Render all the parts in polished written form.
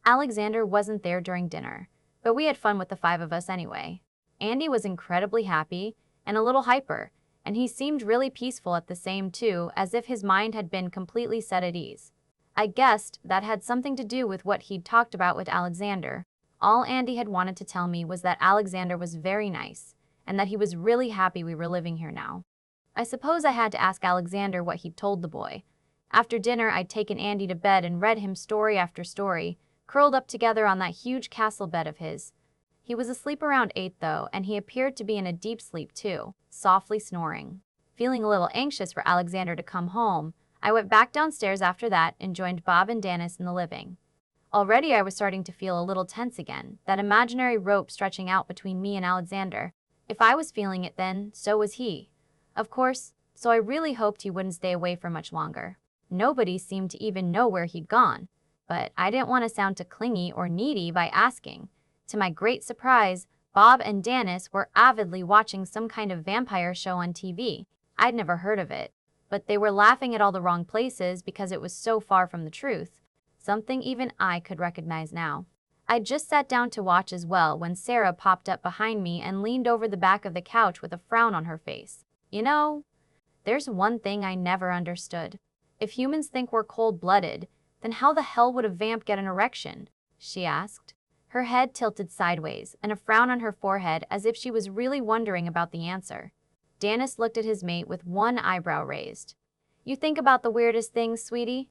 Alexander wasn't there during dinner, but we had fun with the five of us anyway. Andy was incredibly happy and a little hyper, and he seemed really peaceful at the same too, as if his mind had been completely set at ease. I guessed that had something to do with what he'd talked about with Alexander. All Andy had wanted to tell me was that Alexander was very nice, and that he was really happy we were living here now. I suppose I had to ask Alexander what he'd told the boy. After dinner, I'd taken Andy to bed and read him story after story, curled up together on that huge castle bed of his. He was asleep around 8 though, and he appeared to be in a deep sleep too, softly snoring. Feeling a little anxious for Alexander to come home, I went back downstairs after that and joined Bob and Dennis in the living. Already I was starting to feel a little tense again, that imaginary rope stretching out between me and Alexander. If I was feeling it then, so was he. Of course, so I really hoped he wouldn't stay away for much longer. Nobody seemed to even know where he'd gone, but I didn't want to sound too clingy or needy by asking. To my great surprise, Bob and Dennis were avidly watching some kind of vampire show on TV. I'd never heard of it, but they were laughing at all the wrong places because it was so far from the truth, something even I could recognize now. I just sat down to watch as well when Sarah popped up behind me and leaned over the back of the couch with a frown on her face. You know, there's one thing I never understood. If humans think we're cold-blooded, then how the hell would a vamp get an erection? She asked. Her head tilted sideways and a frown on her forehead as if she was really wondering about the answer. Dennis looked at his mate with one eyebrow raised. You think about the weirdest things, sweetie?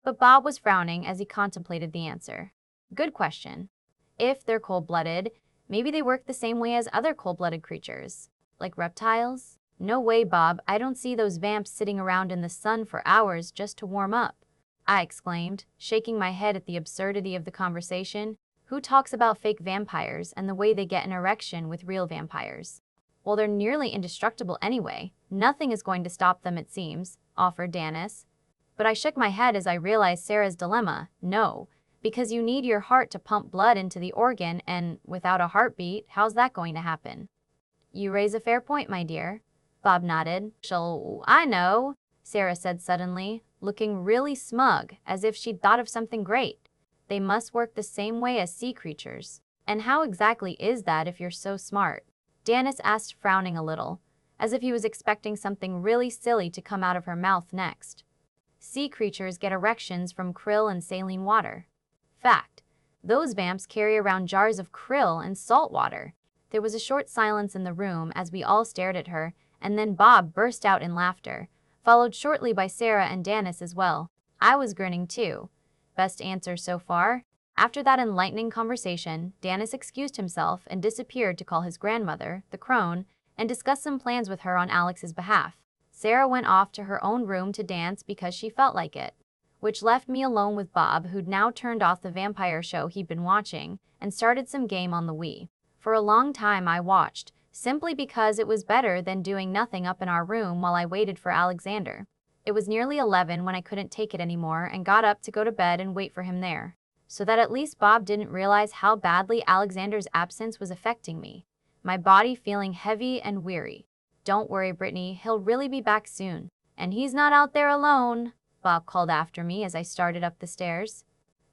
But Bob was frowning as he contemplated the answer. Good question. If they're cold-blooded, maybe they work the same way as other cold-blooded creatures. Like reptiles? No way, Bob, I don't see those vamps sitting around in the sun for hours just to warm up. I exclaimed, shaking my head at the absurdity of the conversation. Who talks about fake vampires and the way they get an erection with real vampires? Well, they're nearly indestructible anyway. Nothing is going to stop them, it seems, offered Dennis. But I shook my head as I realized Sarah's dilemma. No, because you need your heart to pump blood into the organ, and without a heartbeat, how's that going to happen? You raise a fair point, my dear. Bob nodded. Shall I know? Sarah said suddenly, looking really smug, as if she'd thought of something great. They must work the same way as sea creatures. And how exactly is that if you're so smart? Dennis asked, frowning a little, as if he was expecting something really silly to come out of her mouth next. Sea creatures get erections from krill and saline water. Fact. Those vamps carry around jars of krill and salt water. There was a short silence in the room as we all stared at her, and then Bob burst out in laughter, followed shortly by Sarah and Dennis as well. I was grinning too. Best answer so far? After that enlightening conversation, Dennis excused himself and disappeared to call his grandmother, the crone, and discuss some plans with her on Alex's behalf. Sarah went off to her own room to dance because she felt like it, which left me alone with Bob, who'd now turned off the vampire show he'd been watching and started some game on the Wii. For a long time I watched, simply because it was better than doing nothing up in our room while I waited for Alexander. It was nearly 11 when I couldn't take it anymore and got up to go to bed and wait for him there, so that at least Bob didn't realize how badly Alexander's absence was affecting me, my body feeling heavy and weary. Don't worry, Brittany, he'll really be back soon. And he's not out there alone, Bob called after me as I started up the stairs.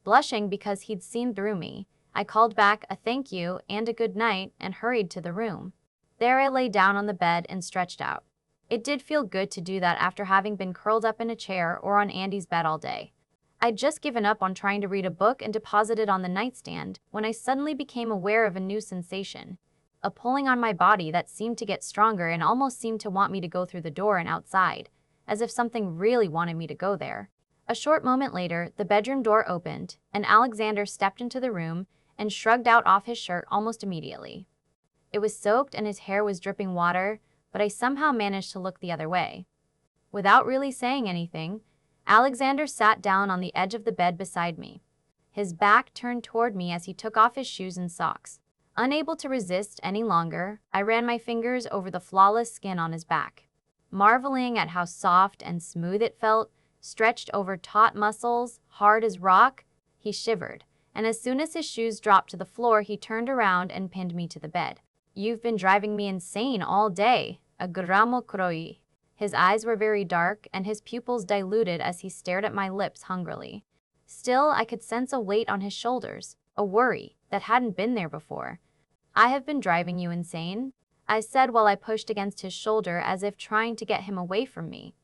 Blushing because he'd seen through me, I called back a thank you and a good night and hurried to the room. There I lay down on the bed and stretched out. It did feel good to do that after having been curled up in a chair or on Andy's bed all day. I'd just given up on trying to read a book and deposit it on the nightstand when I suddenly became aware of a new sensation, a pulling on my body that seemed to get stronger and almost seemed to want me to go through the door and outside, as if something really wanted me to go there. A short moment later, the bedroom door opened, and Alexander stepped into the room and shrugged out off his shirt almost immediately. It was soaked and his hair was dripping water, but I somehow managed to look the other way. Without really saying anything, Alexander sat down on the edge of the bed beside me, his back turned toward me as he took off his shoes and socks. Unable to resist any longer, I ran my fingers over the flawless skin on his back. Marveling at how soft and smooth it felt, stretched over taut muscles, hard as rock, he shivered, and as soon as his shoes dropped to the floor, he turned around and pinned me to the bed. You've been driving me insane all day, agramo kroi. His eyes were very dark and his pupils diluted as he stared at my lips hungrily. Still, I could sense a weight on his shoulders, a worry that hadn't been there before. "I have been driving you insane," I said while I pushed against his shoulder as if trying to get him away from me.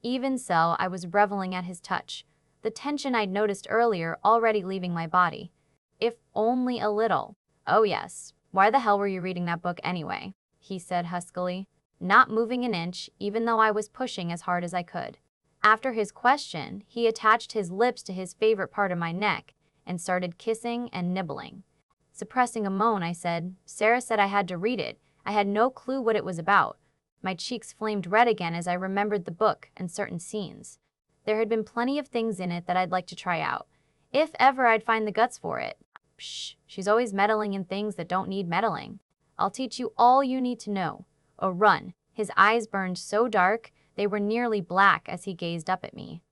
Even so, I was reveling at his touch, the tension I'd noticed earlier already leaving my body. If only a little. "Oh yes, why the hell were you reading that book anyway?" he said huskily, not moving an inch even though I was pushing as hard as I could. After his question, he attached his lips to his favorite part of my neck and started kissing and nibbling. Suppressing a moan, I said, "Sarah said I had to read it. I had no clue what it was about." My cheeks flamed red again as I remembered the book and certain scenes. There had been plenty of things in it that I'd like to try out, if ever I'd find the guts for it. "Psh, she's always meddling in things that don't need meddling. I'll teach you all you need to know." "Oh, run." His eyes burned so dark they were nearly black as he gazed up at me.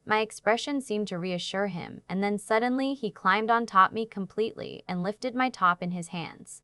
My expression seemed to reassure him, and then suddenly he climbed on top me completely and lifted my top in his hands.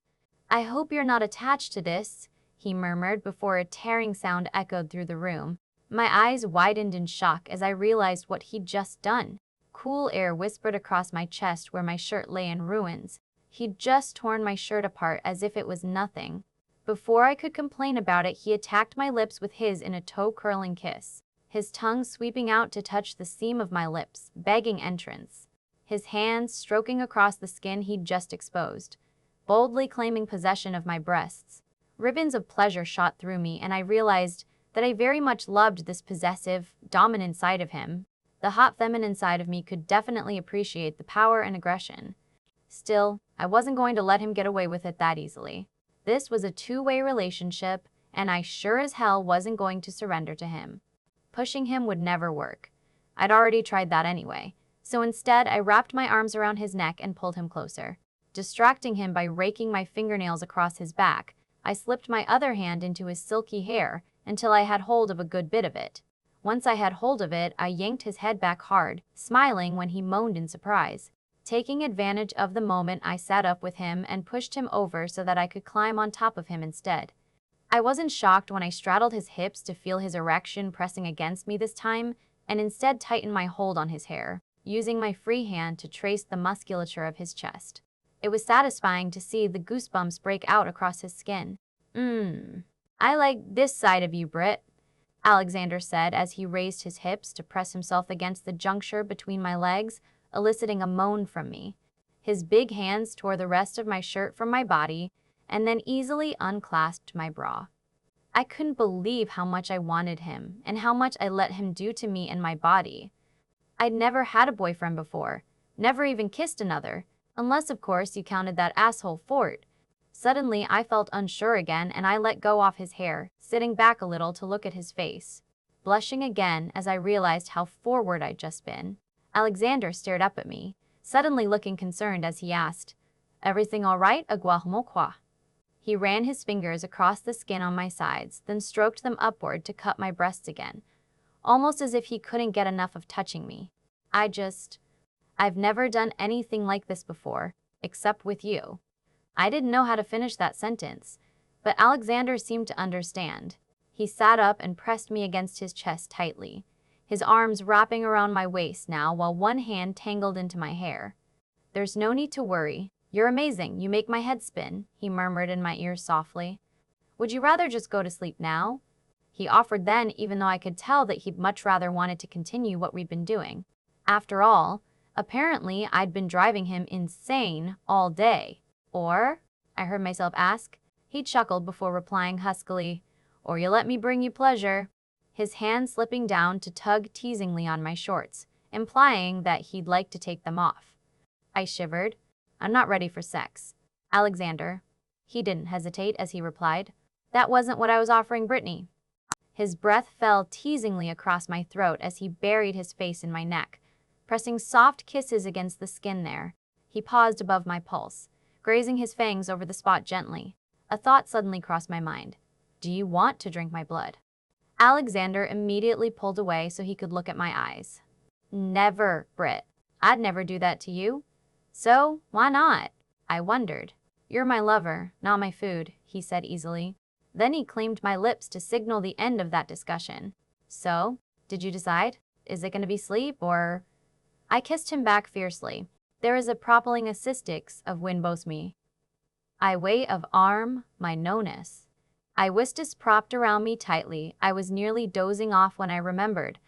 "I hope you're not attached to this," he murmured before a tearing sound echoed through the room. My eyes widened in shock as I realized what he'd just done. Cool air whispered across my chest where my shirt lay in ruins. He'd just torn my shirt apart as if it was nothing. Before I could complain about it, he attacked my lips with his in a toe-curling kiss, his tongue sweeping out to touch the seam of my lips, begging entrance. His hands stroking across the skin he'd just exposed, boldly claiming possession of my breasts. Ribbons of pleasure shot through me, and I realized that I very much loved this possessive, dominant side of him. The hot feminine side of me could definitely appreciate the power and aggression. Still, I wasn't going to let him get away with it that easily. This was a two-way relationship, and I sure as hell wasn't going to surrender to him. Pushing him would never work. I'd already tried that anyway, so instead I wrapped my arms around his neck and pulled him closer. Distracting him by raking my fingernails across his back, I slipped my other hand into his silky hair until I had hold of a good bit of it. Once I had hold of it, I yanked his head back hard, smiling when he moaned in surprise. Taking advantage of the moment, I sat up with him and pushed him over so that I could climb on top of him instead. I wasn't shocked when I straddled his hips to feel his erection pressing against me this time, and instead tightened my hold on his hair, using my free hand to trace the musculature of his chest. It was satisfying to see the goosebumps break out across his skin. I like this side of you, Britt," Alexander said as he raised his hips to press himself against the juncture between my legs, eliciting a moan from me. His big hands tore the rest of my shirt from my body and then easily unclasped my bra. I couldn't believe how much I wanted him and how much I let him do to me and my body. I'd never had a boyfriend before, never even kissed another, unless of course you counted that asshole Fort. Suddenly, I felt unsure again and I let go off his hair, sitting back a little to look at his face. Blushing again as I realized how forward I'd just been. Alexander stared up at me, suddenly looking concerned as he asked, "Everything all right, Aguahumoqua?" He ran his fingers across the skin on my sides, then stroked them upward to cut my breasts again, almost as if he couldn't get enough of touching me. I've never done anything like this before, except with you." I didn't know how to finish that sentence, but Alexander seemed to understand. He sat up and pressed me against his chest tightly, his arms wrapping around my waist now while one hand tangled into my hair. "There's no need to worry. You're amazing. You make my head spin," he murmured in my ear softly. "Would you rather just go to sleep now?" he offered then, even though I could tell that he'd much rather wanted to continue what we'd been doing. After all, apparently I'd been driving him insane all day. "Or?" I heard myself ask. He chuckled before replying huskily, "Or you let me bring you pleasure," his hand slipping down to tug teasingly on my shorts, implying that he'd like to take them off. I shivered. "I'm not ready for sex, Alexander." He didn't hesitate as he replied, "That wasn't what I was offering Brittany." His breath fell teasingly across my throat as he buried his face in my neck, pressing soft kisses against the skin there. He paused above my pulse, grazing his fangs over the spot gently. A thought suddenly crossed my mind. "Do you want to drink my blood?" Alexander immediately pulled away so he could look at my eyes. "Never, Britt. I'd never do that to you. So, why not?" I wondered. "You're my lover, not my food," he said easily. Then he claimed my lips to signal the end of that discussion. "So, did you decide? Is it going to be sleep or..." I kissed him back fiercely. There is a propelling assistics of winbos me. I way of arm, my nonus. I wistus propped around me tightly. I was nearly dozing off when I remembered.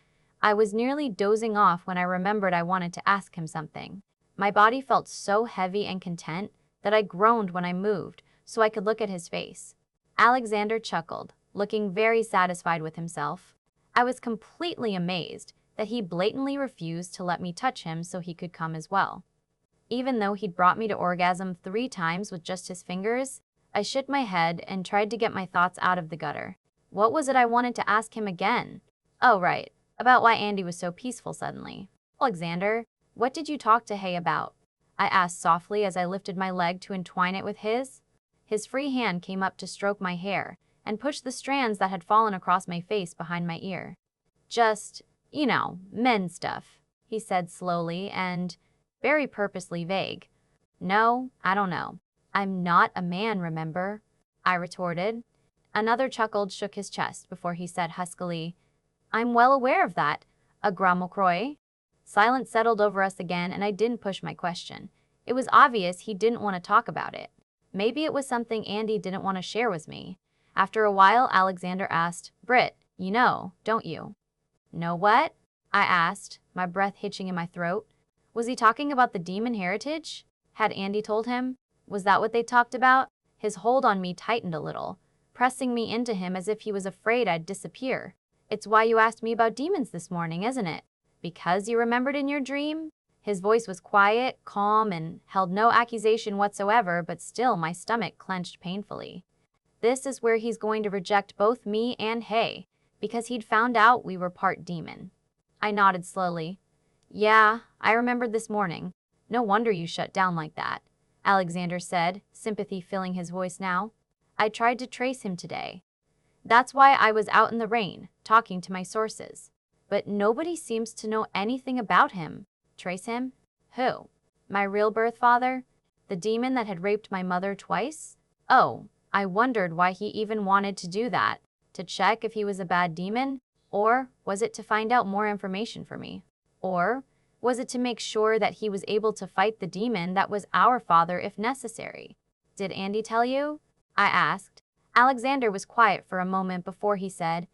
I wanted to ask him something. My body felt so heavy and content that I groaned when I moved so I could look at his face. Alexander chuckled, looking very satisfied with himself. I was completely amazed that he blatantly refused to let me touch him so he could come as well. Even though he'd brought me to orgasm 3 times with just his fingers, I shook my head and tried to get my thoughts out of the gutter. What was it I wanted to ask him again? Oh, right, about why Andy was so peaceful suddenly. Alexander, what did you talk to Hay about? I asked softly as I lifted my leg to entwine it with his. His free hand came up to stroke my hair and push the strands that had fallen across my face behind my ear. Just, men stuff, he said slowly and very purposely vague. No, I don't know. I'm not a man, remember? I retorted. Another chuckle shook his chest before he said huskily, I'm well aware of that, a gramokroy. Silence settled over us again and I didn't push my question. It was obvious he didn't want to talk about it. Maybe it was something Andy didn't want to share with me. After a while, Alexander asked, Britt, you know, don't you? Know what? I asked, my breath hitching in my throat. Was he talking about the demon heritage? Had Andy told him? Was that what they talked about? His hold on me tightened a little, pressing me into him as if he was afraid I'd disappear. It's why you asked me about demons this morning, isn't it? Because you remembered in your dream? His voice was quiet, calm, and held no accusation whatsoever, but still my stomach clenched painfully. This is where he's going to reject both me and Hay, because he'd found out we were part demon. I nodded slowly. Yeah, I remembered this morning. No wonder you shut down like that, Alexander said, sympathy filling his voice now. I tried to trace him today. That's why I was out in the rain, talking to my sources. But nobody seems to know anything about him. Trace him? Who? My real birth father? The demon that had raped my mother twice? Oh, I wondered why he even wanted to do that. To check if he was a bad demon? Or was it to find out more information for me? Or was it to make sure that he was able to fight the demon that was our father if necessary? Did Andy tell you? I asked. Alexander was quiet for a moment before he said,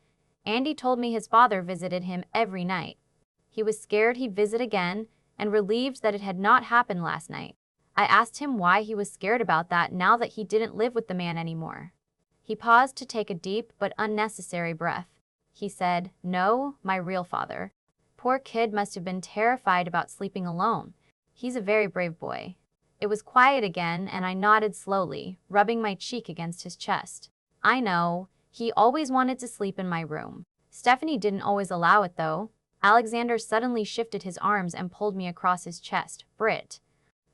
Andy told me his father visited him every night. He was scared he'd visit again and relieved that it had not happened last night. I asked him why he was scared about that now that he didn't live with the man anymore. He paused to take a deep but unnecessary breath. He said, No, my real father. Poor kid must have been terrified about sleeping alone. He's a very brave boy. It was quiet again and I nodded slowly, rubbing my cheek against his chest. I know, he always wanted to sleep in my room. Stephanie didn't always allow it though. Alexander suddenly shifted his arms and pulled me across his chest. Britt,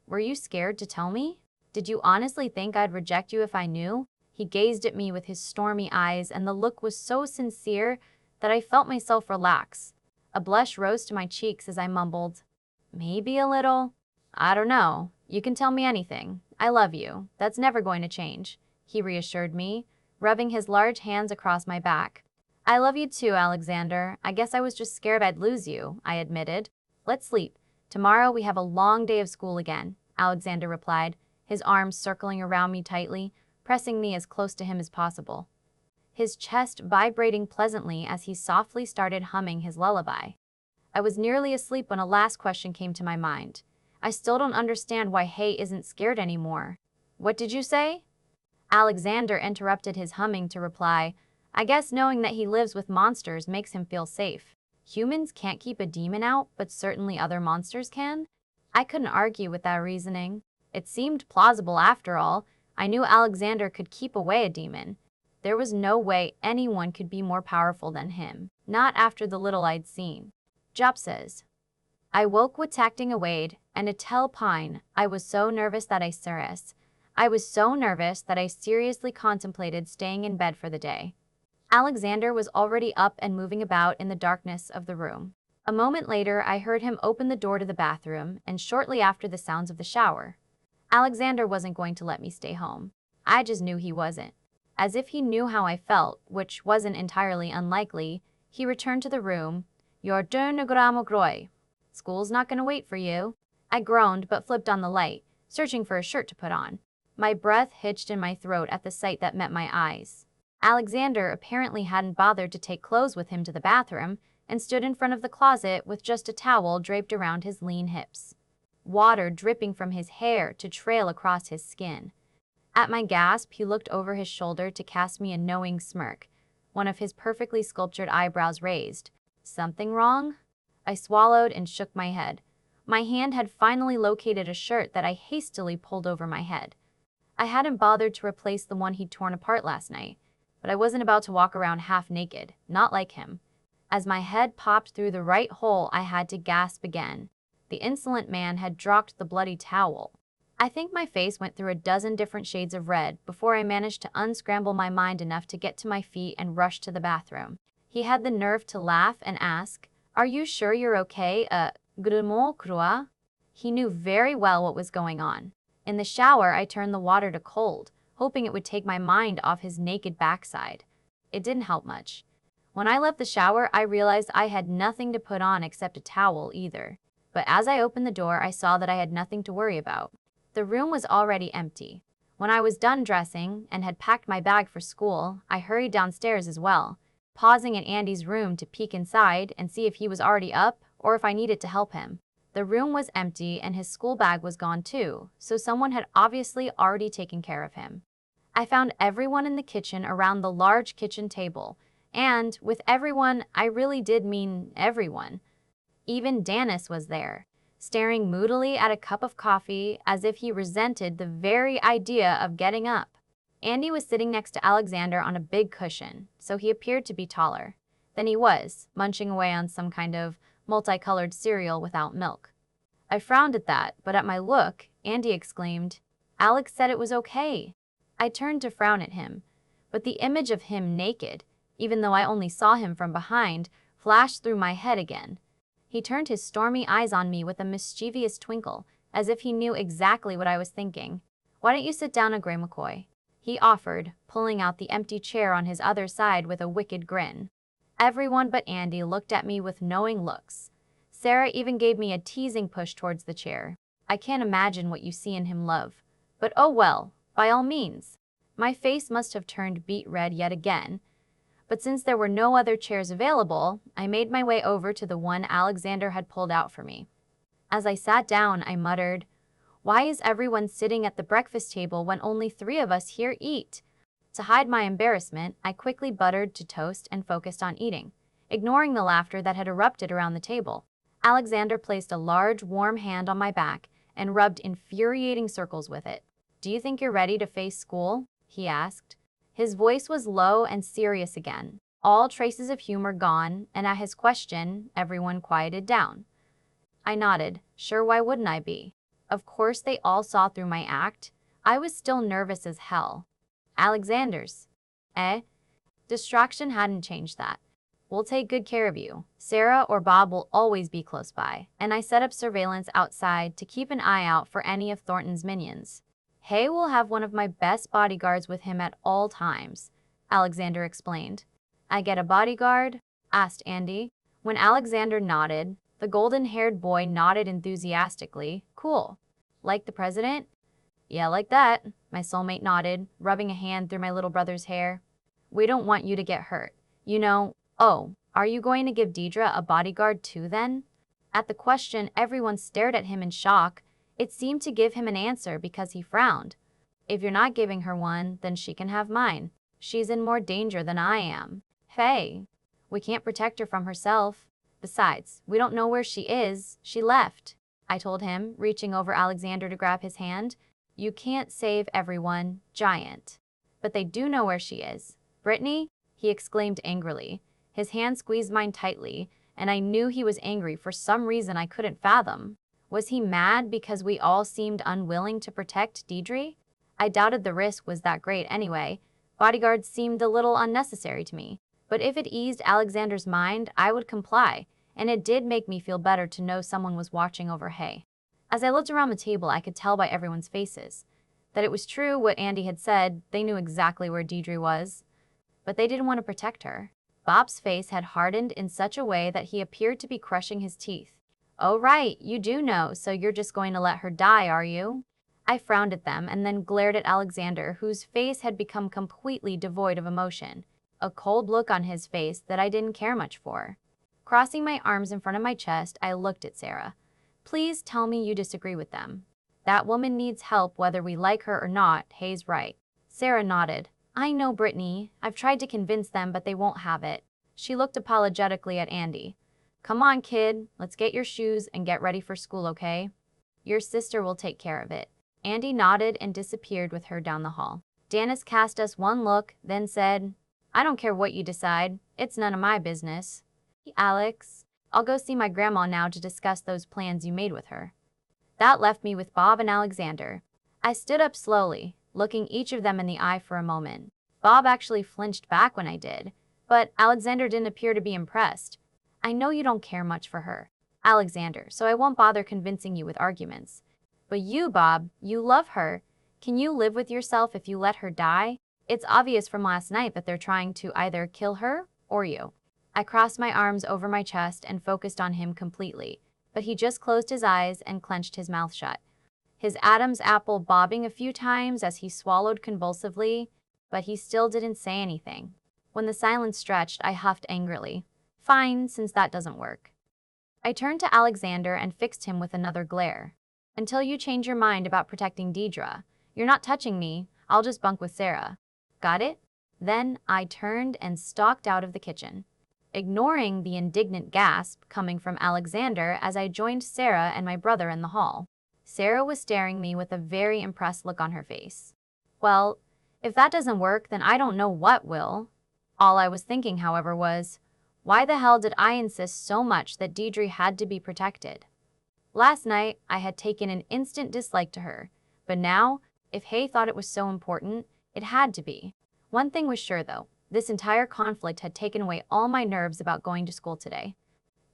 were you scared to tell me? Did you honestly think I'd reject you if I knew? He gazed at me with his stormy eyes and the look was so sincere that I felt myself relax. A blush rose to my cheeks as I mumbled, Maybe a little. I don't know. You can tell me anything. I love you. That's never going to change, he reassured me, rubbing his large hands across my back. I love you too, Alexander. I guess I was just scared I'd lose you, I admitted. Let's sleep. Tomorrow we have a long day of school again, Alexander replied, his arms circling around me tightly, pressing me as close to him as possible. His chest vibrating pleasantly as he softly started humming his lullaby. I was nearly asleep when a last question came to my mind. I still don't understand why Hay isn't scared anymore. What did you say? Alexander interrupted his humming to reply, I guess knowing that he lives with monsters makes him feel safe. Humans can't keep a demon out, but certainly other monsters can? I couldn't argue with that reasoning. It seemed plausible after all. I knew Alexander could keep away a demon. There was no way anyone could be more powerful than him, not after the little I'd seen. Jop says. I woke with tacting awade, and a tell pine. I was so nervous that I seriously contemplated staying in bed for the day. Alexander was already up and moving about in the darkness of the room. A moment later, I heard him open the door to the bathroom, and shortly after the sounds of the shower. Alexander wasn't going to let me stay home. I just knew he wasn't. As if he knew how I felt, which wasn't entirely unlikely, he returned to the room. Your turn, Gramo Groy. School's not gonna wait for you. I groaned but flipped on the light, searching for a shirt to put on. My breath hitched in my throat at the sight that met my eyes. Alexander apparently hadn't bothered to take clothes with him to the bathroom and stood in front of the closet with just a towel draped around his lean hips. Water dripping from his hair to trail across his skin. At my gasp, he looked over his shoulder to cast me a knowing smirk, one of his perfectly sculptured eyebrows raised. Something wrong? I swallowed and shook my head. My hand had finally located a shirt that I hastily pulled over my head. I hadn't bothered to replace the one he'd torn apart last night, but I wasn't about to walk around half naked, not like him. As my head popped through the right hole, I had to gasp again. The insolent man had dropped the bloody towel. I think my face went through a dozen different shades of red before I managed to unscramble my mind enough to get to my feet and rush to the bathroom. He had the nerve to laugh and ask, "Are you sure you're okay, Grumo Krua?" He knew very well what was going on. In the shower, I turned the water to cold, hoping it would take my mind off his naked backside. It didn't help much. When I left the shower, I realized I had nothing to put on except a towel either. But as I opened the door, I saw that I had nothing to worry about. The room was already empty. When I was done dressing and had packed my bag for school, I hurried downstairs as well, pausing at Andy's room to peek inside and see if he was already up or if I needed to help him. The room was empty and his school bag was gone too, so someone had obviously already taken care of him. I found everyone in the kitchen around the large kitchen table, and with everyone, I really did mean everyone. Even Dennis was there, staring moodily at a cup of coffee as if he resented the very idea of getting up. Andy was sitting next to Alexander on a big cushion, so he appeared to be taller than he was, munching away on some kind of multicolored cereal without milk. I frowned at that, but at my look, Andy exclaimed, "Alex said it was okay." I turned to frown at him, but the image of him naked, even though I only saw him from behind, flashed through my head again. He turned his stormy eyes on me with a mischievous twinkle, as if he knew exactly what I was thinking. "Why don't you sit down, Gray McCoy?" he offered, pulling out the empty chair on his other side with a wicked grin. Everyone but Andy looked at me with knowing looks. Sarah even gave me a teasing push towards the chair. I can't imagine what you see in him, love. But oh well, by all means. My face must have turned beet red yet again. But since there were no other chairs available, I made my way over to the one Alexander had pulled out for me. As I sat down, I muttered, "Why is everyone sitting at the breakfast table when only 3 of us here eat?" To hide my embarrassment, I quickly buttered to toast and focused on eating, ignoring the laughter that had erupted around the table. Alexander placed a large, warm hand on my back and rubbed infuriating circles with it. "Do you think you're ready to face school?" he asked. His voice was low and serious again, all traces of humor gone, and at his question, everyone quieted down. I nodded. Sure, why wouldn't I be? Of course they all saw through my act. I was still nervous as hell. "Alexander's. Eh?" Distraction hadn't changed that. "We'll take good care of you. Sarah or Bob will always be close by, and I set up surveillance outside to keep an eye out for any of Thornton's minions. Hay will have one of my best bodyguards with him at all times," Alexander explained. "I get a bodyguard?" asked Andy. When Alexander nodded, the golden-haired boy nodded enthusiastically. "Cool. Like the president?" "Yeah, like that," my soulmate nodded, rubbing a hand through my little brother's hair. "We don't want you to get hurt. You know, oh, are you going to give Dedra a bodyguard too then?" At the question, everyone stared at him in shock. It seemed to give him an answer because he frowned. "If you're not giving her one, then she can have mine. She's in more danger than I am." "Hey, we can't protect her from herself. Besides, we don't know where she is. She left," I told him, reaching over Alexander to grab his hand. "You can't save everyone, giant. But they do know where she is." "Brittany?" he exclaimed angrily. His hand squeezed mine tightly, and I knew he was angry for some reason I couldn't fathom. Was he mad because we all seemed unwilling to protect Dedra? I doubted the risk was that great anyway. Bodyguards seemed a little unnecessary to me. But if it eased Alexander's mind, I would comply, and it did make me feel better to know someone was watching over Hay. As I looked around the table, I could tell by everyone's faces that it was true what Andy had said. They knew exactly where Dedra was, but they didn't want to protect her. Bob's face had hardened in such a way that he appeared to be crushing his teeth. Oh right, you do know, so you're just going to let her die, are you? I frowned at them and then glared at Alexander, whose face had become completely devoid of emotion, a cold look on his face that I didn't care much for. Crossing my arms in front of my chest, I looked at Sarah. Please tell me you disagree with them. That woman needs help whether we like her or not, Hayes right. Sarah nodded. I know, Brittany. I've tried to convince them, but they won't have it. She looked apologetically at Andy. Come on, kid. Let's get your shoes and get ready for school, okay? Your sister will take care of it. Andy nodded and disappeared with her down the hall. Janice cast us one look, then said, I don't care what you decide. It's none of my business. Alex, I'll go see my grandma now to discuss those plans you made with her. That left me with Bob and Alexander. I stood up slowly, looking each of them in the eye for a moment. Bob actually flinched back when I did, but Alexander didn't appear to be impressed. I know you don't care much for her, Alexander, so I won't bother convincing you with arguments. But you, Bob, you love her. Can you live with yourself if you let her die? It's obvious from last night that they're trying to either kill her or you. I crossed my arms over my chest and focused on him completely, but he just closed his eyes and clenched his mouth shut. His Adam's apple bobbing a few times as he swallowed convulsively, but he still didn't say anything. When the silence stretched, I huffed angrily. Fine, since that doesn't work. I turned to Alexander and fixed him with another glare. Until you change your mind about protecting Dedra, you're not touching me, I'll just bunk with Sarah. Got it? Then I turned and stalked out of the kitchen, ignoring the indignant gasp coming from Alexander as I joined Sarah and my brother in the hall. Sarah was staring me with a very impressed look on her face. Well, if that doesn't work, then I don't know what will. All I was thinking, however, was, why the hell did I insist so much that Dedra had to be protected? Last night, I had taken an instant dislike to her, but now, if Hay thought it was so important, it had to be. One thing was sure, though. This entire conflict had taken away all my nerves about going to school today.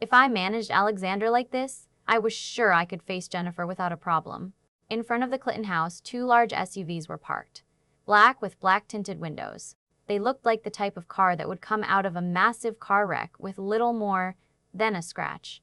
If I managed Alexander like this, I was sure I could face Jennifer without a problem. In front of the Clitton house, 2 large SUVs were parked, black with black-tinted windows. They looked like the type of car that would come out of a massive car wreck with little more than a scratch.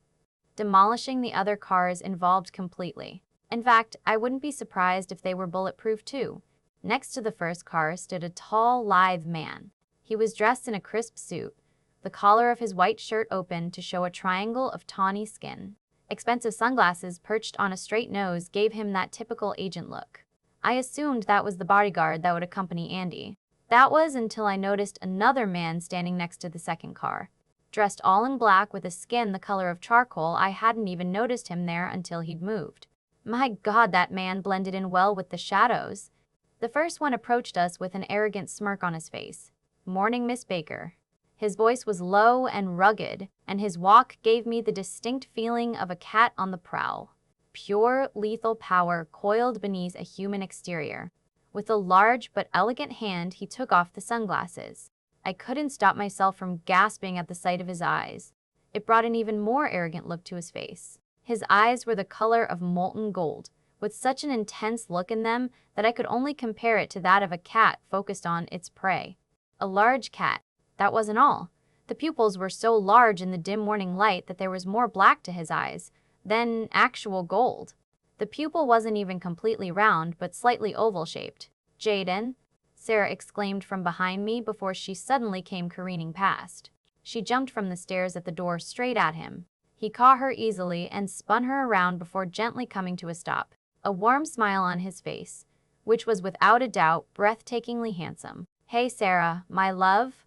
Demolishing the other cars involved completely. In fact, I wouldn't be surprised if they were bulletproof too. Next to the first car stood a tall, lithe man. He was dressed in a crisp suit, the collar of his white shirt open to show a triangle of tawny skin. Expensive sunglasses perched on a straight nose gave him that typical agent look. I assumed that was the bodyguard that would accompany Andy. That was until I noticed another man standing next to the second car. Dressed all in black with a skin the color of charcoal, I hadn't even noticed him there until he'd moved. My God, that man blended in well with the shadows. The first one approached us with an arrogant smirk on his face. Morning, Miss Baker. His voice was low and rugged, and his walk gave me the distinct feeling of a cat on the prowl. Pure, lethal power coiled beneath a human exterior. With a large but elegant hand, he took off the sunglasses. I couldn't stop myself from gasping at the sight of his eyes. It brought an even more arrogant look to his face. His eyes were the color of molten gold, with such an intense look in them that I could only compare it to that of a cat focused on its prey. A large cat. That wasn't all. The pupils were so large in the dim morning light that there was more black to his eyes than actual gold. The pupil wasn't even completely round, but slightly oval-shaped. Jaden, Sarah exclaimed from behind me before she suddenly came careening past. She jumped from the stairs at the door straight at him. He caught her easily and spun her around before gently coming to a stop, a warm smile on his face, which was without a doubt breathtakingly handsome. Hey Sarah, my love.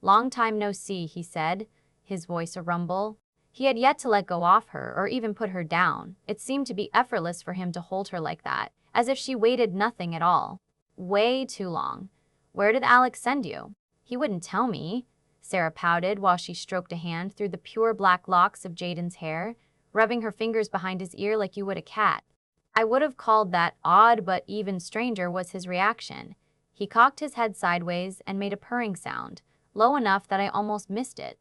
Long time no see, he said, his voice a rumble. He had yet to let go off her or even put her down. It seemed to be effortless for him to hold her like that, as if she waited nothing at all. Way too long. Where did Alex send you? He wouldn't tell me. Sarah pouted while she stroked a hand through the pure black locks of Jaden's hair, rubbing her fingers behind his ear like you would a cat. I would have called that odd, but even stranger was his reaction. He cocked his head sideways and made a purring sound, low enough that I almost missed it.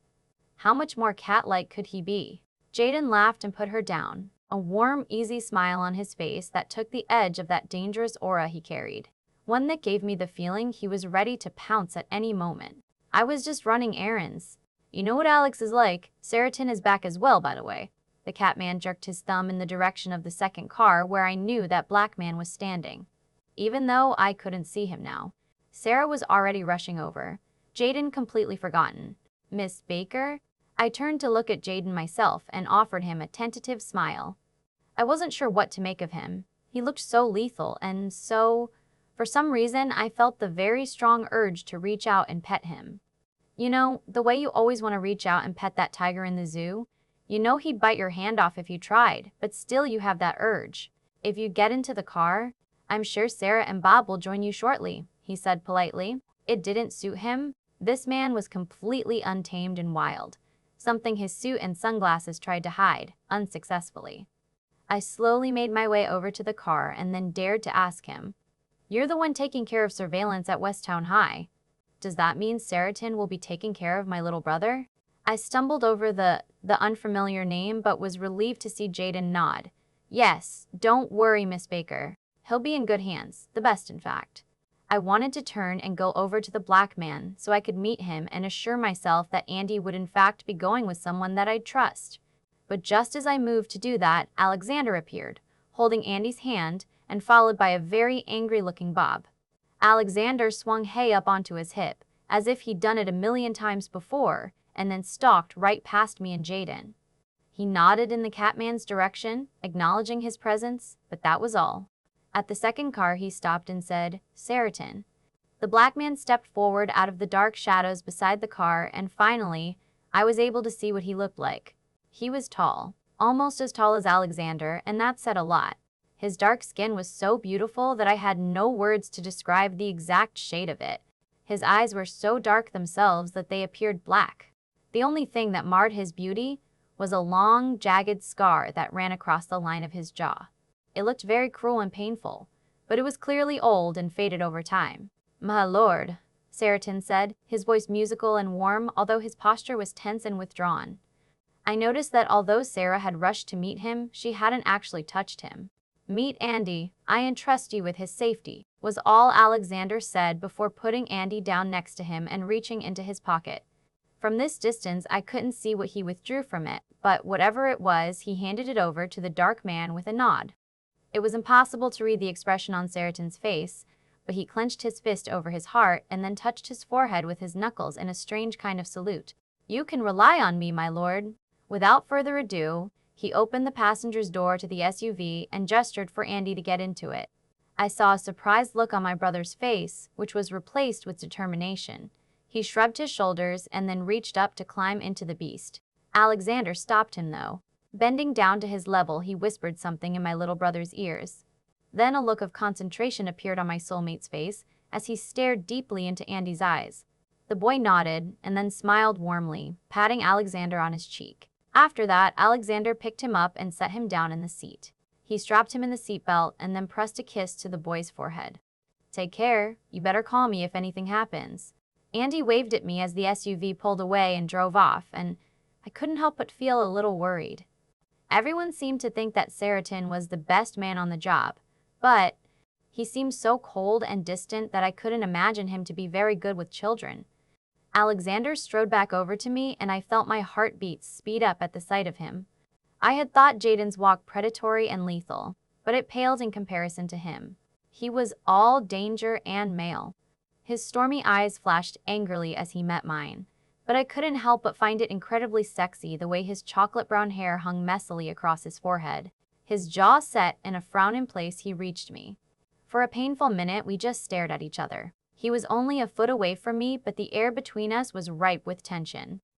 How much more cat-like could he be? Jaden laughed and put her down, a warm, easy smile on his face that took the edge of that dangerous aura he carried, one that gave me the feeling he was ready to pounce at any moment. I was just running errands. You know what Alex is like. Seratin is back as well, by the way. The Catman jerked his thumb in the direction of the second car where I knew that black man was standing. Even though I couldn't see him now. Sarah was already rushing over. Jaden completely forgotten. Miss Baker? I turned to look at Jaden myself and offered him a tentative smile. I wasn't sure what to make of him. He looked so lethal and so... For some reason, I felt the very strong urge to reach out and pet him. You know, the way you always want to reach out and pet that tiger in the zoo? You know he'd bite your hand off if you tried, but still you have that urge. If you get into the car, I'm sure Sarah and Bob will join you shortly, he said politely. It didn't suit him. This man was completely untamed and wild, something his suit and sunglasses tried to hide, unsuccessfully. I slowly made my way over to the car and then dared to ask him, "You're the one taking care of surveillance at Westtown High. Does that mean Sarahton will be taking care of my little brother?" I stumbled over the unfamiliar name but was relieved to see Jaden nod. "Yes, don't worry, Miss Baker. He'll be in good hands, the best in fact." I wanted to turn and go over to the black man so I could meet him and assure myself that Andy would in fact be going with someone that I'd trust. But just as I moved to do that, Alexander appeared, holding Andy's hand and followed by a very angry-looking Bob. Alexander swung Hay up onto his hip, as if he'd done it a million times before, and then stalked right past me and Jaden. He nodded in the Catman's direction, acknowledging his presence, but that was all. At the second car, he stopped and said, "Sarahton." The black man stepped forward out of the dark shadows beside the car, and finally, I was able to see what he looked like. He was tall, almost as tall as Alexander, and that said a lot. His dark skin was so beautiful that I had no words to describe the exact shade of it. His eyes were so dark themselves that they appeared black. The only thing that marred his beauty was a long, jagged scar that ran across the line of his jaw. It looked very cruel and painful, but it was clearly old and faded over time. "My lord," Sarahton said, his voice musical and warm, although his posture was tense and withdrawn. I noticed that although Sarah had rushed to meet him, she hadn't actually touched him. "Meet Andy. I entrust you with his safety," was all Alexander said before putting Andy down next to him and reaching into his pocket. From this distance, I couldn't see what he withdrew from it, but whatever it was, he handed it over to the dark man with a nod. It was impossible to read the expression on Sarahton's face, but he clenched his fist over his heart and then touched his forehead with his knuckles in a strange kind of salute. "You can rely on me, my lord." Without further ado, he opened the passenger's door to the SUV and gestured for Andy to get into it. I saw a surprised look on my brother's face, which was replaced with determination. He shrugged his shoulders and then reached up to climb into the beast. Alexander stopped him, though. Bending down to his level, he whispered something in my little brother's ears. Then a look of concentration appeared on my soulmate's face as he stared deeply into Andy's eyes. The boy nodded and then smiled warmly, patting Alexander on his cheek. After that, Alexander picked him up and set him down in the seat. He strapped him in the seatbelt and then pressed a kiss to the boy's forehead. "Take care. You better call me if anything happens." Andy waved at me as the SUV pulled away and drove off, and I couldn't help but feel a little worried. Everyone seemed to think that Sarahton was the best man on the job, but he seemed so cold and distant that I couldn't imagine him to be very good with children. Alexander strode back over to me, and I felt my heartbeat speed up at the sight of him. I had thought Jaden's walk predatory and lethal, but it paled in comparison to him. He was all danger and male. His stormy eyes flashed angrily as he met mine, but I couldn't help but find it incredibly sexy the way his chocolate brown hair hung messily across his forehead. His jaw set and a frown in place, he reached me. For a painful minute, we just stared at each other. He was only a foot away from me, but the air between us was ripe with tension.